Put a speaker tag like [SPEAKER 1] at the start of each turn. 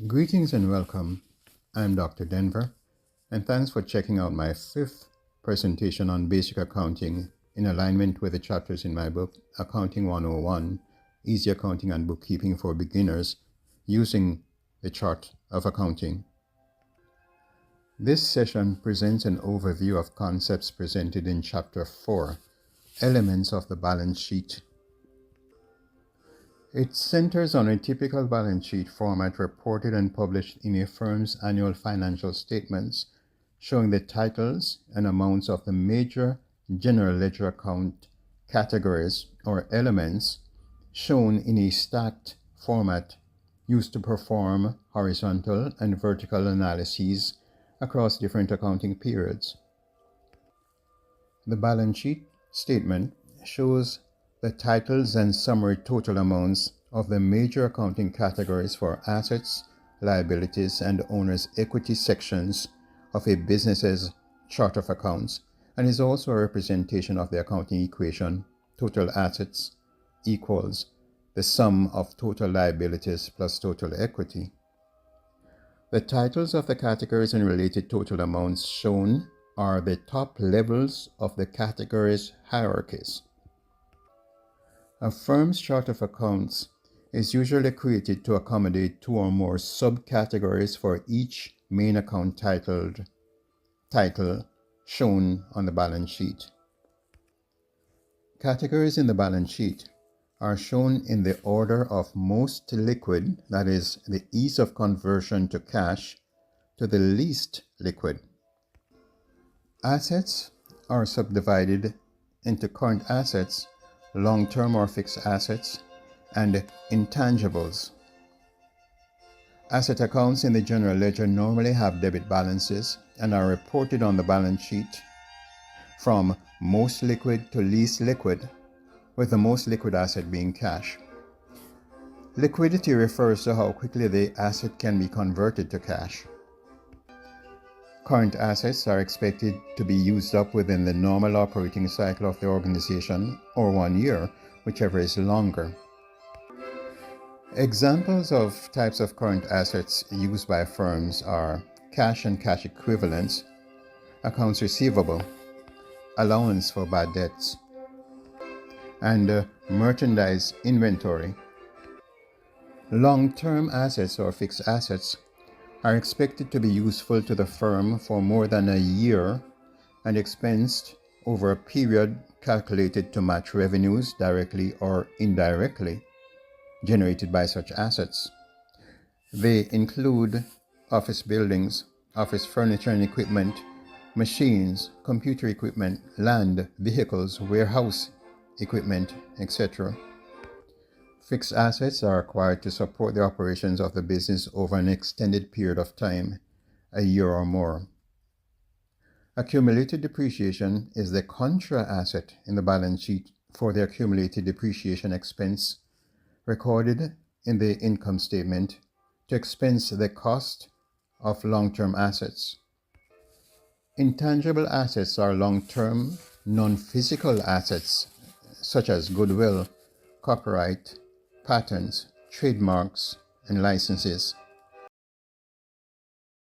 [SPEAKER 1] Greetings and welcome. I'm Dr. Denver, and thanks for checking out my fifth presentation on basic accounting in alignment with the chapters in my book, Accounting 101, Easy Accounting and Bookkeeping for Beginners, using the chart of accounting. This session presents an overview of concepts presented in Chapter 4, Elements of the Balance Sheet. It centers on a typical balance sheet format reported and published in a firm's annual financial statements, showing the titles and amounts of the major general ledger account categories or elements shown in a stacked format used to perform horizontal and vertical analyses across different accounting periods. The balance sheet statement shows the titles and summary total amounts of the major accounting categories for assets, liabilities, and owner's equity sections of a business's chart of accounts, and is also a representation of the accounting equation total assets equals the sum of total liabilities plus total equity. The titles of the categories and related total amounts shown are the top levels of the categories' hierarchies. A firm's chart of accounts is usually created to accommodate two or more subcategories for each main account title shown on the balance sheet. Categories in the balance sheet are shown in the order of most liquid, that is, the ease of conversion to cash, to the least liquid. Assets are subdivided into current assets, long-term or fixed assets, and intangibles. Asset accounts in the general ledger normally have debit balances and are reported on the balance sheet from most liquid to least liquid, with the most liquid asset being cash. Liquidity refers to how quickly the asset can be converted to cash. Current assets are expected to be used up within the normal operating cycle of the organization, or 1 year, whichever is longer. Examples of types of current assets used by firms are cash and cash equivalents, accounts receivable, allowance for bad debts, and merchandise inventory. Long-term assets or fixed assets are expected to be useful to the firm for more than a year and expensed over a period calculated to match revenues directly or indirectly generated by such assets. They include office buildings, office furniture and equipment, machines, computer equipment, land, vehicles, warehouse equipment, etc. Fixed assets are required to support the operations of the business over an extended period of time, a year or more. Accumulated depreciation is the contra asset in the balance sheet for the accumulated depreciation expense recorded in the income statement to expense the cost of long-term assets. Intangible assets are long-term, non-physical assets such as goodwill, copyright, patents, trademarks, and licenses.